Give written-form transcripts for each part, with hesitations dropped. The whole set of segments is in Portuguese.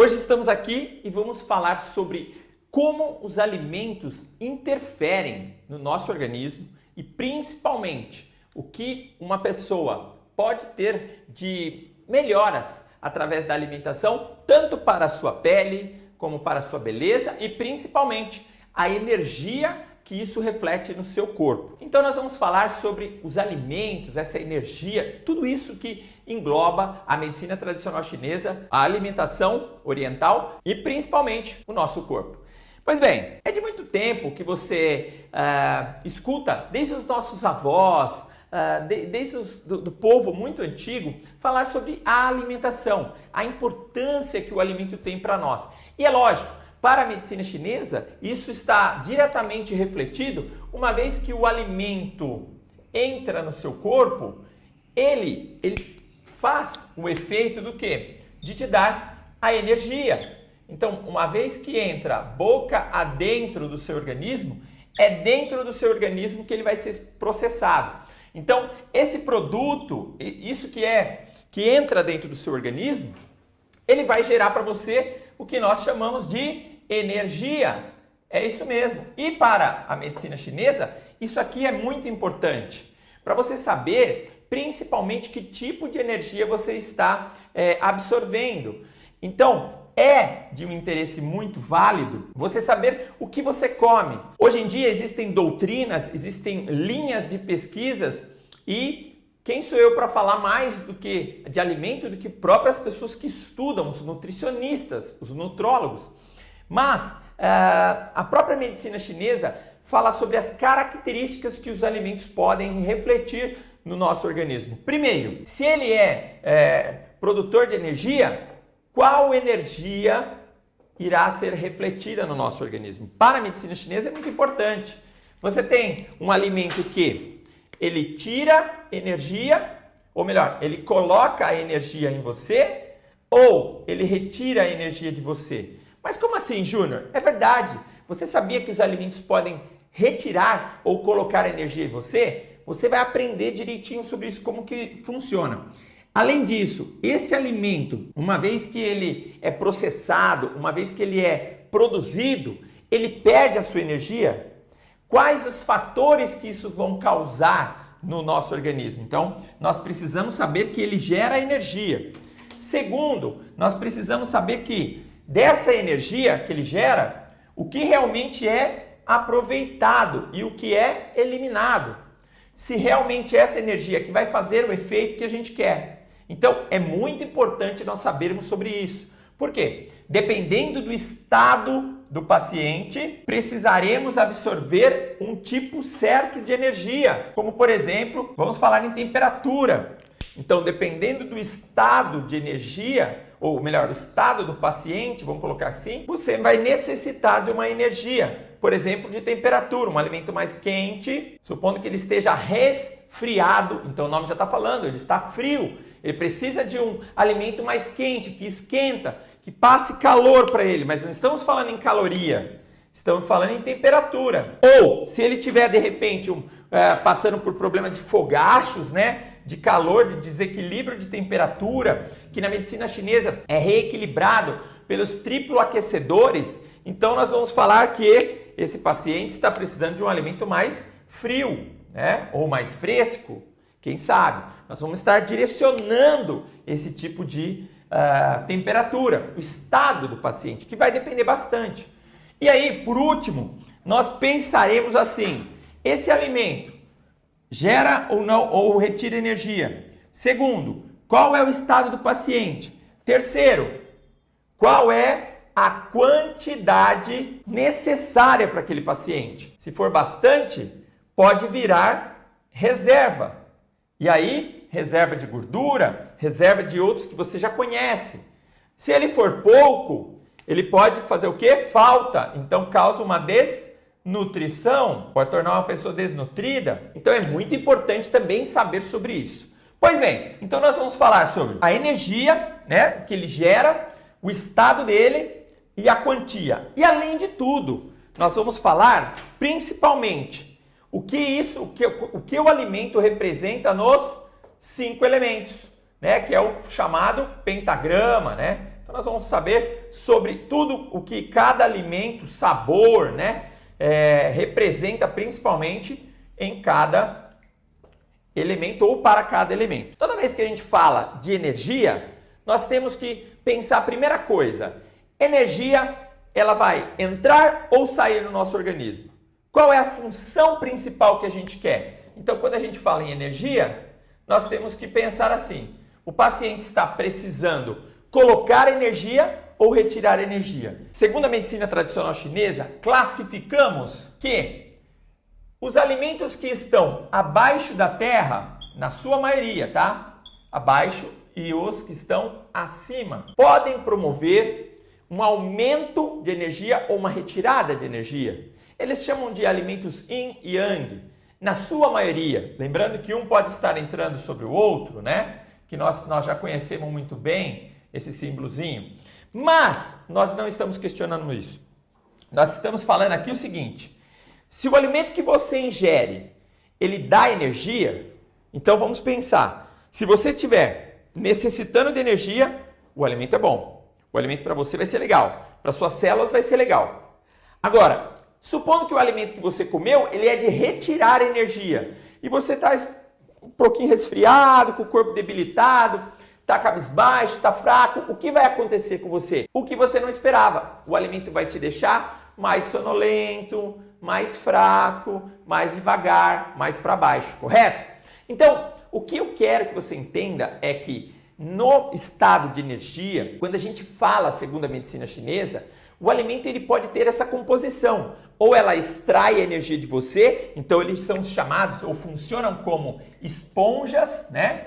Hoje estamos aqui e vamos falar sobre como os alimentos interferem no nosso organismo e principalmente o que uma pessoa pode ter de melhoras através da alimentação, tanto para a sua pele como para a sua beleza e principalmente a energia que isso reflete no seu corpo. Então nós vamos falar sobre os alimentos, essa energia, tudo isso que engloba a medicina tradicional chinesa, a alimentação oriental e principalmente o nosso corpo. Pois bem, é de muito tempo que você escuta, desde os nossos avós, desde do povo muito antigo, falar sobre a alimentação, a importância que o alimento tem para nós. E é lógico, para a medicina chinesa, isso está diretamente refletido, uma vez que o alimento entra no seu corpo, ele faz o efeito do quê? De te dar a energia. Então, uma vez que entra boca adentro do seu organismo, é dentro do seu organismo que ele vai ser processado. Então, esse produto, isso que entra dentro do seu organismo, ele vai gerar para você o que nós chamamos de energia. É isso mesmo. E para a medicina chinesa, isso aqui é muito importante. Para você saber, principalmente, que tipo de energia você está absorvendo. Então, é de um interesse muito válido você saber o que você come. Hoje em dia existem doutrinas, existem linhas de pesquisas e quem sou eu para falar mais do que de alimento do que próprias pessoas que estudam, os nutricionistas, os nutrólogos. Mas a própria medicina chinesa fala sobre as características que os alimentos podem refletir no nosso organismo. Primeiro, se ele é produtor de energia, qual energia irá ser refletida no nosso organismo? Para a medicina chinesa é muito importante. Você tem um alimento que ele tira energia, ou melhor, ele coloca a energia em você, ou ele retira a energia de você. Mas como assim, Júnior? É verdade. Você sabia que os alimentos podem retirar ou colocar energia em você? Você vai aprender direitinho sobre isso, como que funciona. Além disso, esse alimento, uma vez que ele é processado, uma vez que ele é produzido, ele perde a sua energia? Quais os fatores que isso vão causar no nosso organismo? Então, nós precisamos saber que ele gera energia. Segundo, nós precisamos saber que dessa energia que ele gera, o que realmente é aproveitado e o que é eliminado. Se realmente é essa energia que vai fazer o efeito que a gente quer. Então, é muito importante nós sabermos sobre isso. Por quê? Dependendo do estado do paciente, precisaremos absorver um tipo certo de energia. Como, por exemplo, vamos falar em temperatura. Então, dependendo do estado de energia, ou melhor, o estado do paciente, vamos colocar assim, você vai necessitar de uma energia, por exemplo, de temperatura, um alimento mais quente, supondo que ele esteja resfriado, então o nome já está falando, ele está frio, ele precisa de um alimento mais quente, que esquenta, que passe calor para ele, mas não estamos falando em caloria, estamos falando em temperatura. Ou, se ele tiver, de repente, passando por problemas de fogachos, né? De calor, de desequilíbrio de temperatura, que na medicina chinesa é reequilibrado pelos triploaquecedores, então nós vamos falar que esse paciente está precisando de um alimento mais frio, né? Ou mais fresco, quem sabe? Nós vamos estar direcionando esse tipo de temperatura, o estado do paciente, que vai depender bastante. E aí, por último, nós pensaremos assim, esse alimento gera ou não, ou retira energia? Segundo, qual é o estado do paciente? Terceiro, qual é a quantidade necessária para aquele paciente? Se for bastante, pode virar reserva. E aí, reserva de gordura, reserva de outros que você já conhece. Se ele for pouco, ele pode fazer o quê? Falta. Então, causa uma desnutrição, pode tornar uma pessoa desnutrida. Então, é muito importante também saber sobre isso. Pois bem, então nós vamos falar sobre a energia, né, que ele gera, o estado dele e a quantia. E além de tudo, nós vamos falar principalmente o que o alimento representa nos 5 elementos, né, que é o chamado pentagrama, né? Então nós vamos saber sobre tudo o que cada alimento, sabor, né, representa principalmente em cada elemento ou para cada elemento. Toda vez que a gente fala de energia, nós temos que pensar a primeira coisa, energia, ela vai entrar ou sair no nosso organismo? Qual é a função principal que a gente quer? Então, quando a gente fala em energia, nós temos que pensar assim, o paciente está precisando colocar energia ou retirar energia. Segundo a medicina tradicional chinesa, classificamos que os alimentos que estão abaixo da terra, na sua maioria, tá? Abaixo, e os que estão acima, podem promover um aumento de energia ou uma retirada de energia. Eles chamam de alimentos yin e yang, na sua maioria. Lembrando que um pode estar entrando sobre o outro, né? Que nós já conhecemos muito bem esse símbolozinho. Mas nós não estamos questionando isso. Nós estamos falando aqui o seguinte, se o alimento que você ingere, ele dá energia, então vamos pensar, se você estiver necessitando de energia, o alimento é bom. O alimento para você vai ser legal, para suas células vai ser legal. Agora, supondo que o alimento que você comeu, ele é de retirar energia, e você está um pouquinho resfriado, com o corpo debilitado, está cabisbaixo, está fraco, o que vai acontecer com você? O que você não esperava. O alimento vai te deixar mais sonolento, mais fraco, mais devagar, mais para baixo, correto? Então, o que eu quero que você entenda é que no estado de energia, quando a gente fala segundo a medicina chinesa, o alimento ele pode ter essa composição. Ou ela extrai a energia de você, então eles são chamados ou funcionam como esponjas, né?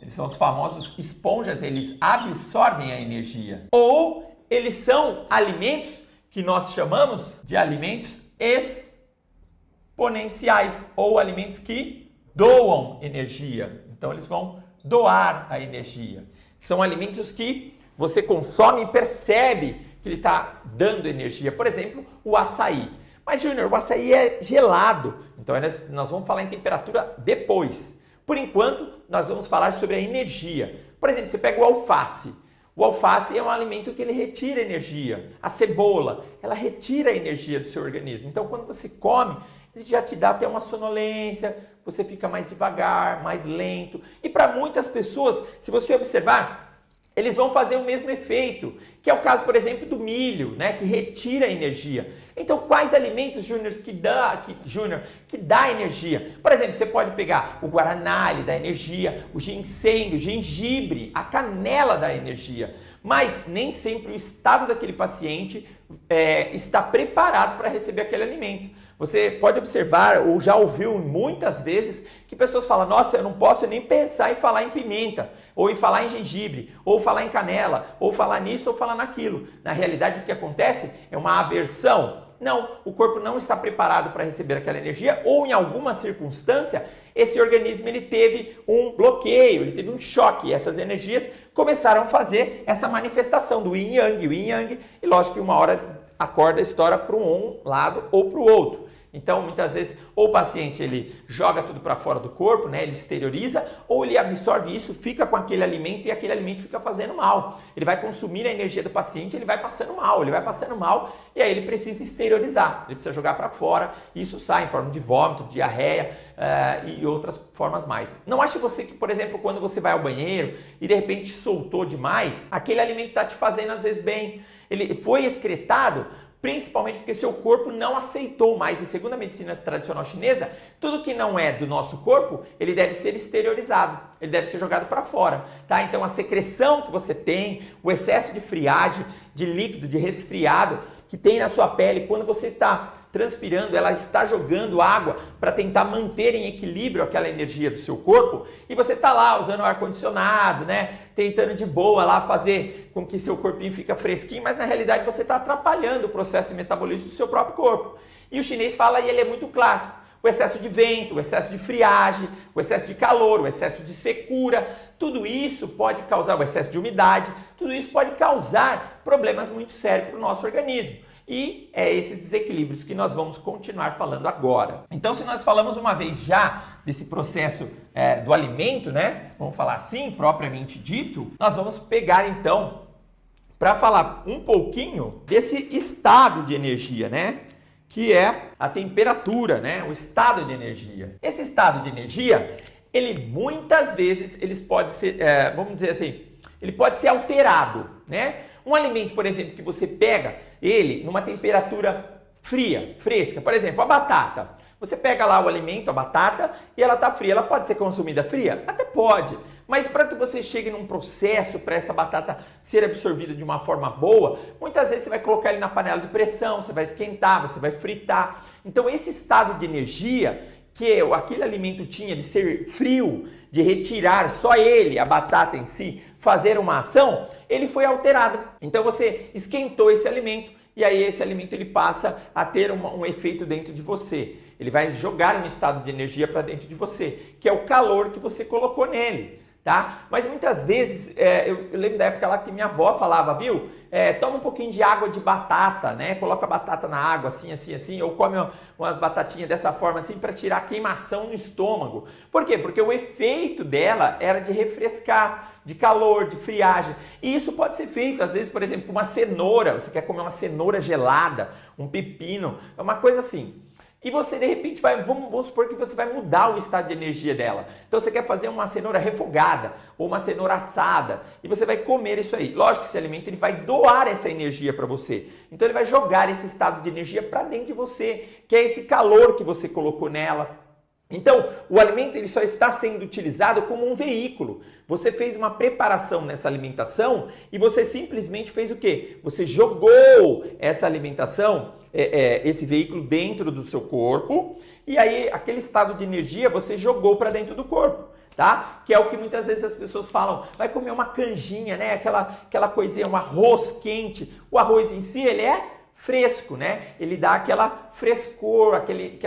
Eles são os famosos esponjas, eles absorvem a energia. Ou eles são alimentos que nós chamamos de alimentos exponenciais, ou alimentos que doam energia. Então eles vão doar a energia. São alimentos que você consome e percebe que ele está dando energia. Por exemplo, o açaí. Mas, Júnior, o açaí é gelado. Então nós vamos falar em temperatura depois. Por enquanto, nós vamos falar sobre a energia. Por exemplo, você pega o alface. O alface é um alimento que ele retira energia. A cebola, ela retira a energia do seu organismo. Então, quando você come, ele já te dá até uma sonolência, você fica mais devagar, mais lento. E para muitas pessoas, se você observar, eles vão fazer o mesmo efeito, que é o caso, por exemplo, do milho, né, que retira energia. Então, quais alimentos, Júnior, que dá energia? Por exemplo, você pode pegar o guaraná, ele dá energia, o ginseng, o gengibre, a canela dá energia. Mas nem sempre o estado daquele paciente está preparado para receber aquele alimento. Você pode observar ou já ouviu muitas vezes que pessoas falam, nossa, eu não posso nem pensar em falar em pimenta, ou em falar em gengibre, ou falar em canela, ou falar nisso ou falar naquilo. Na realidade, o que acontece é uma aversão. Não, o corpo não está preparado para receber aquela energia, ou em alguma circunstância, esse organismo ele teve um bloqueio, ele teve um choque, e essas energias começaram a fazer essa manifestação do yin yang, o yin yang, e lógico que uma hora a corda estoura para um lado ou para o outro. Então, muitas vezes, ou o paciente ele joga tudo para fora do corpo, né? Ele exterioriza, ou ele absorve isso, fica com aquele alimento e aquele alimento fica fazendo mal. Ele vai consumir a energia do paciente, ele vai passando mal e aí ele precisa exteriorizar, ele precisa jogar para fora e isso sai em forma de vômito, diarreia e outras formas mais. Não ache você que, por exemplo, quando você vai ao banheiro e de repente soltou demais, aquele alimento está te fazendo às vezes bem, ele foi excretado, principalmente porque seu corpo não aceitou mais. E segundo a medicina tradicional chinesa, tudo que não é do nosso corpo, ele deve ser exteriorizado, ele deve ser jogado para fora, tá? Então a secreção que você tem, o excesso de friagem, de líquido, de resfriado que tem na sua pele, quando você está transpirando, ela está jogando água para tentar manter em equilíbrio aquela energia do seu corpo, e você está lá usando o ar-condicionado, né? Tentando de boa lá fazer com que seu corpinho fique fresquinho, mas na realidade você está atrapalhando o processo de metabolismo do seu próprio corpo. E o chinês fala, e ele é muito clássico, o excesso de vento, o excesso de friagem, o excesso de calor, o excesso de secura, tudo isso pode causar, o excesso de umidade, tudo isso pode causar problemas muito sérios para o nosso organismo. E é esses desequilíbrios que nós vamos continuar falando agora. Então, se nós falamos uma vez já desse processo do alimento, né? Vamos falar assim, propriamente dito, nós vamos pegar então para falar um pouquinho desse estado de energia, né? Que é a temperatura, né? O estado de energia. Esse estado de energia, ele muitas vezes pode ser, vamos dizer assim, ele pode ser alterado, né? Um alimento, por exemplo, que você pega ele numa temperatura fria, fresca, por exemplo, a batata. Você pega lá o alimento, a batata, e ela está fria. Ela pode ser consumida fria? Até pode. Mas para que você chegue num processo para essa batata ser absorvida de uma forma boa, muitas vezes você vai colocar ele na panela de pressão, você vai esquentar, você vai fritar. Então esse estado de energia que aquele alimento tinha de ser frio, de retirar só ele, a batata em si, fazer uma ação, ele foi alterado. Então você esquentou esse alimento e aí esse alimento ele passa a ter um efeito dentro de você. Ele vai jogar um estado de energia para dentro de você, que é o calor que você colocou nele, tá? Mas muitas vezes, eu lembro da época lá que minha avó falava, viu? Toma um pouquinho de água de batata, né? Coloca a batata na água, assim, assim, assim, ou come umas batatinhas dessa forma, assim, para tirar a queimação no estômago. Por quê? Porque o efeito dela era de refrescar, de calor, de friagem. E isso pode ser feito, às vezes, por exemplo, com uma cenoura. Você quer comer uma cenoura gelada, um pepino, é uma coisa assim. E você, de repente, vamos supor que você vai mudar o estado de energia dela. Então, você quer fazer uma cenoura refogada ou uma cenoura assada e você vai comer isso aí. Lógico que esse alimento ele vai doar essa energia para você. Então, ele vai jogar esse estado de energia para dentro de você, que é esse calor que você colocou nela. Então, o alimento ele só está sendo utilizado como um veículo. Você fez uma preparação nessa alimentação e você simplesmente fez o quê? Você jogou essa alimentação, esse veículo dentro do seu corpo e aí aquele estado de energia você jogou para dentro do corpo, tá? Que é o que muitas vezes as pessoas falam, vai comer uma canjinha, né? Aquela coisinha, um arroz quente. O arroz em si, ele é fresco, né? Ele dá aquela frescor, aquele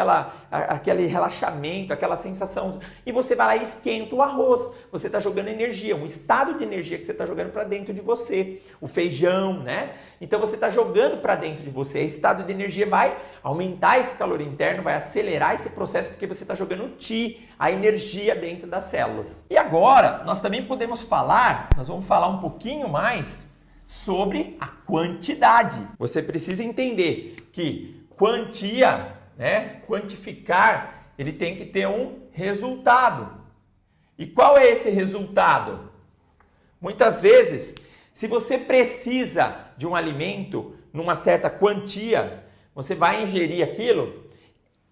relaxamento, aquela sensação. E você vai lá e esquenta o arroz. Você está jogando energia, um estado de energia que você está jogando para dentro de você. O feijão, né? Então você está jogando para dentro de você. Esse estado de energia vai aumentar esse calor interno, vai acelerar esse processo porque você está jogando o Qi, a energia dentro das células. E agora nós também podemos falar, nós vamos falar um pouquinho mais sobre a quantidade. Você precisa entender que quantia, né, quantificar, ele tem que ter um resultado. E qual é esse resultado? Muitas vezes, se você precisa de um alimento numa certa quantia, você vai ingerir aquilo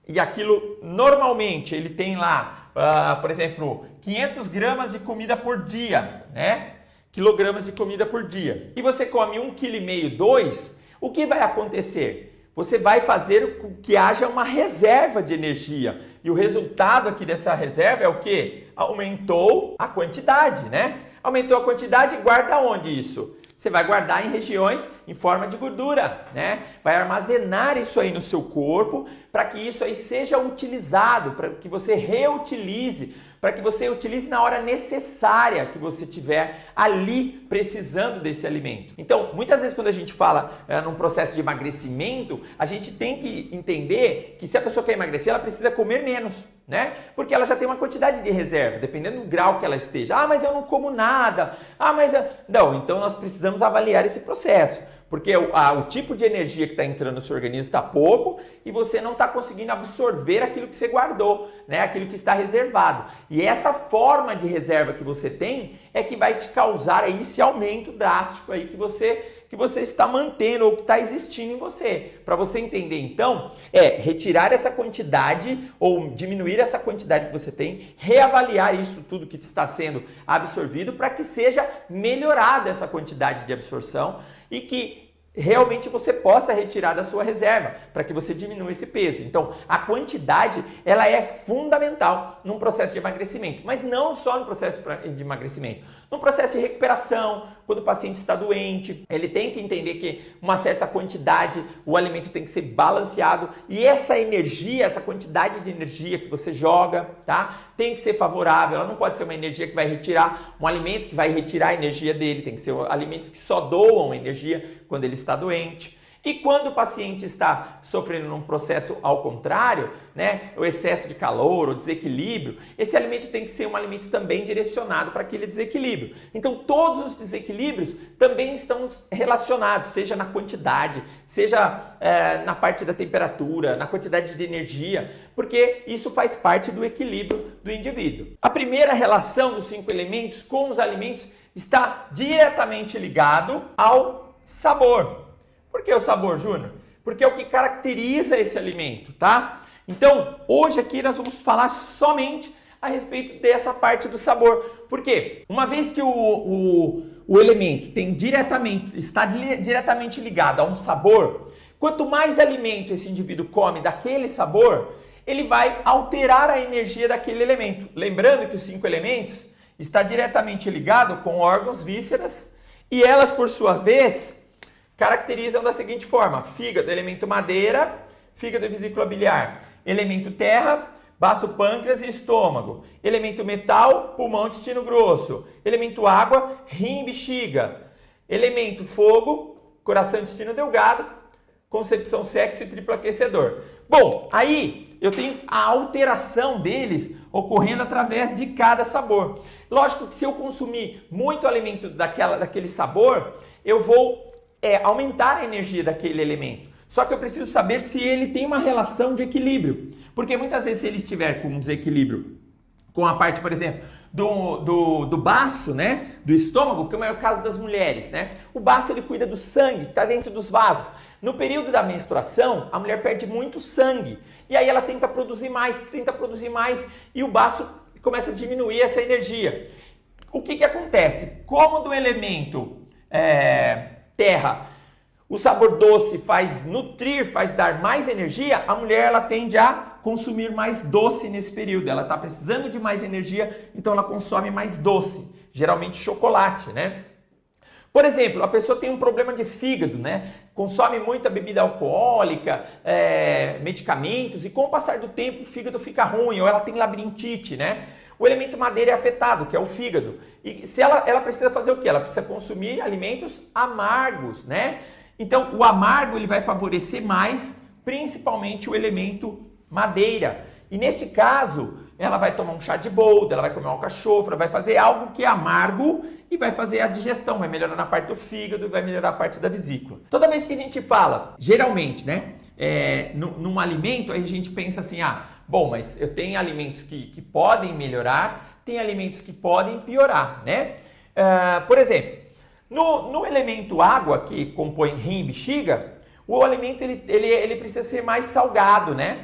e aquilo normalmente ele tem lá, por exemplo, 500 gramas de comida por dia, né? Quilogramas de comida por dia. E você come 1,5 kg, 2, o que vai acontecer? Você vai fazer com que haja uma reserva de energia. E o resultado aqui dessa reserva é o quê? Aumentou a quantidade, né? Aumentou a quantidade e guarda onde isso? Você vai guardar em regiões em forma de gordura, né? Vai armazenar isso aí no seu corpo para que isso aí seja utilizado, para que você reutilize, para que você utilize na hora necessária que você tiver ali precisando desse alimento. Então, muitas vezes quando a gente fala num processo de emagrecimento, a gente tem que entender que se a pessoa quer emagrecer, ela precisa comer menos, né? Porque ela já tem uma quantidade de reserva, dependendo do grau que ela esteja. Ah, mas eu não como nada. Ah, mas... Não, então nós precisamos avaliar esse processo. Porque o tipo de energia que está entrando no seu organismo está pouco e você não está conseguindo absorver aquilo que você guardou, né? Aquilo que está reservado. E essa forma de reserva que você tem é que vai te causar aí esse aumento drástico aí que você está mantendo ou que está existindo em você. Para você entender, então, retirar essa quantidade ou diminuir essa quantidade que você tem, reavaliar isso tudo que está sendo absorvido para que seja melhorada essa quantidade de absorção e que realmente você possa retirar da sua reserva para que você diminua esse peso. Então, a quantidade ela é fundamental num processo de emagrecimento, mas não só no processo de emagrecimento, no processo de recuperação, quando o paciente está doente, ele tem que entender que uma certa quantidade, o alimento tem que ser balanceado e essa energia, essa quantidade de energia que você joga, tá? Tem que ser favorável, ela não pode ser uma energia que vai retirar, um alimento que vai retirar a energia dele, tem que ser alimentos que só doam energia quando ele está doente. E quando o paciente está sofrendo num processo ao contrário, né, o excesso de calor, o desequilíbrio, esse alimento tem que ser um alimento também direcionado para aquele desequilíbrio. Então, todos os desequilíbrios também estão relacionados, seja na quantidade, seja na parte da temperatura, na quantidade de energia, porque isso faz parte do equilíbrio do indivíduo. A primeira relação dos 5 elementos com os alimentos está diretamente ligado ao sabor. Por que o sabor, Júnior? Porque é o que caracteriza esse alimento, tá? Então, hoje aqui nós vamos falar somente a respeito dessa parte do sabor. Por quê? Uma vez que o elemento está diretamente ligado a um sabor, quanto mais alimento esse indivíduo come daquele sabor, ele vai alterar a energia daquele elemento. Lembrando que os 5 elementos está diretamente ligado com órgãos, vísceras, e elas, por sua vez, caracterizam da seguinte forma: fígado, elemento madeira, fígado e vesícula biliar, elemento terra, baço, pâncreas e estômago, elemento metal, pulmão, intestino grosso, elemento água, rim e bexiga, elemento fogo, coração e intestino delgado, concepção, sexo e triplo aquecedor. Bom, aí eu tenho a alteração deles ocorrendo através de cada sabor. Lógico que se eu consumir muito alimento daquele sabor, eu vou aumentar a energia daquele elemento. Só que eu preciso saber se ele tem uma relação de equilíbrio. Porque muitas vezes se ele estiver com um desequilíbrio com a parte, por exemplo, do baço, né, do estômago, que é o caso das mulheres, né? O baço ele cuida do sangue que está dentro dos vasos. No período da menstruação, a mulher perde muito sangue. E aí ela tenta produzir mais, e o baço começa a diminuir essa energia. O que acontece? Como do elemento terra, o sabor doce faz nutrir, faz dar mais energia, a mulher ela tende a consumir mais doce nesse período. Ela está precisando de mais energia, então ela consome mais doce, geralmente chocolate, né? Por exemplo, a pessoa tem um problema de fígado, né? Consome muita bebida alcoólica, medicamentos, e com o passar do tempo o fígado fica ruim, ou ela tem labirintite, né? O elemento madeira é afetado, que é o fígado. E se ela precisa fazer o quê? Ela precisa consumir alimentos amargos, né? Então, o amargo ele vai favorecer mais, principalmente o elemento madeira. E nesse caso, ela vai tomar um chá de boldo, ela vai comer uma alcachofra, vai fazer algo que é amargo e vai fazer a digestão, vai melhorar na parte do fígado e vai melhorar a parte da vesícula. Toda vez que a gente fala, geralmente, né, num alimento, aí a gente pensa assim, bom, mas eu tenho alimentos que podem melhorar, tem alimentos que podem piorar, né? Por exemplo, no elemento água, que compõe rim e bexiga, o alimento ele precisa ser mais salgado, né?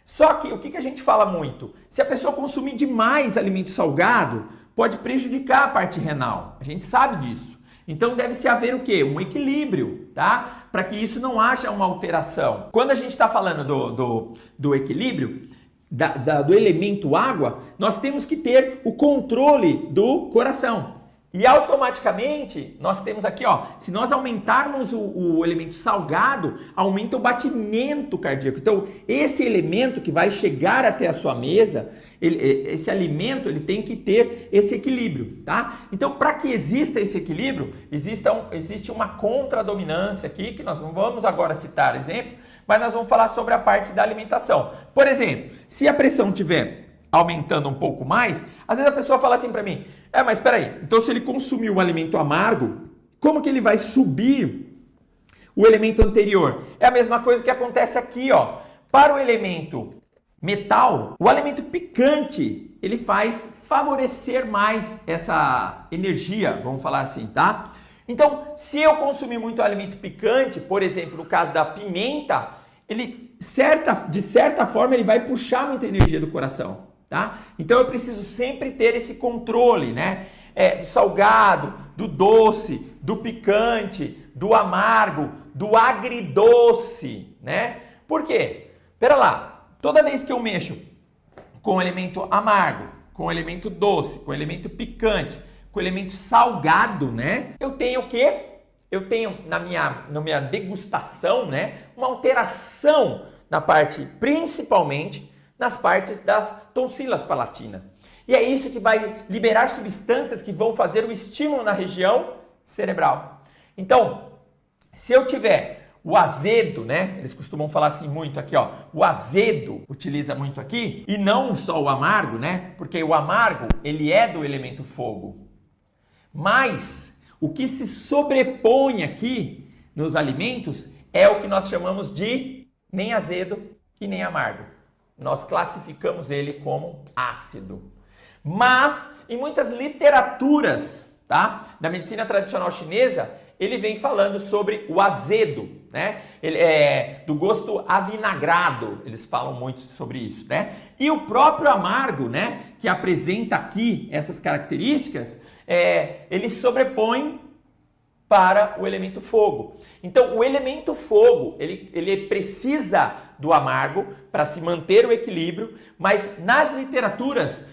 Só que o que a gente fala muito? Se a pessoa consumir demais alimento salgado, pode prejudicar a parte renal. A gente sabe disso. Então deve-se haver o quê? Um equilíbrio, tá? Para que isso não haja uma alteração. Quando a gente está falando do equilíbrio, do elemento água, nós temos que ter o controle do coração. E automaticamente, nós temos aqui, se nós aumentarmos o elemento salgado, aumenta o batimento cardíaco. Então, esse elemento que vai chegar até a sua mesa, esse alimento, ele tem que ter esse equilíbrio, tá? Então, para que exista esse equilíbrio, existe uma contradominância aqui, que nós não vamos agora citar exemplo, mas nós vamos falar sobre a parte da alimentação. Por exemplo, se a pressão estiver aumentando um pouco mais, às vezes a pessoa fala assim para mim, mas espera aí, então se ele consumir um alimento amargo, como que ele vai subir o elemento anterior? É a mesma coisa que acontece aqui, para o elemento metal, o alimento picante, ele faz favorecer mais essa energia, vamos falar assim, tá? Então, se eu consumir muito alimento picante, por exemplo, no caso da pimenta, ele, de certa forma, ele vai puxar muita energia do coração. Tá? Então eu preciso sempre ter esse controle, né? Do salgado, do doce, do picante, do amargo, do agridoce, né? Por quê? Pera lá, toda vez que eu mexo com elemento amargo, com elemento doce, com elemento picante, com elemento salgado, né? Eu tenho o quê? Eu tenho na minha degustação, né? Uma alteração na parte, principalmente, nas partes das tonsilas palatinas. E é isso que vai liberar substâncias que vão fazer o estímulo na região cerebral. Então, se eu tiver o azedo, né? Eles costumam falar assim muito aqui, ó. O azedo utiliza muito aqui, e não só o amargo, né? Porque o amargo, ele é do elemento fogo. Mas o que se sobrepõe aqui nos alimentos é o que nós chamamos de nem azedo e nem amargo. Nós classificamos ele como ácido. Mas em muitas literaturas, tá, da medicina tradicional chinesa, ele vem falando sobre o azedo, né? Ele é do gosto avinagrado, eles falam muito sobre isso, né? E o próprio amargo, né, que apresenta aqui essas características, ele sobrepõe para o elemento fogo. Então, o elemento fogo, ele precisa do amargo para se manter o equilíbrio, mas nas literaturas,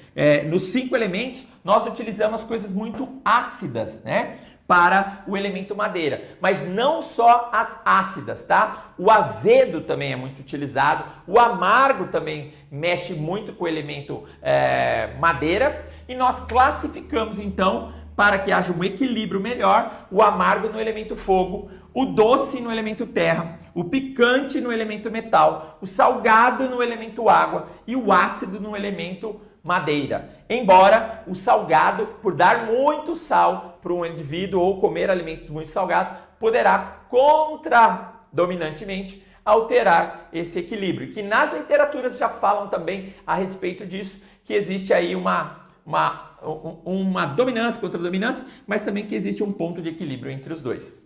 nos 5 elementos, nós utilizamos coisas muito ácidas, né, para o elemento madeira. Mas não só as ácidas, tá? O azedo também é muito utilizado, o amargo também mexe muito com o elemento madeira, e nós classificamos, então, para que haja um equilíbrio melhor, o amargo no elemento fogo, o doce no elemento terra, o picante no elemento metal, o salgado no elemento água e o ácido no elemento madeira. Embora o salgado, por dar muito sal para um indivíduo ou comer alimentos muito salgados, poderá contradominantemente alterar esse equilíbrio. Que nas literaturas já falam também a respeito disso, que existe aí uma dominância contra dominância, mas também que existe um ponto de equilíbrio entre os dois.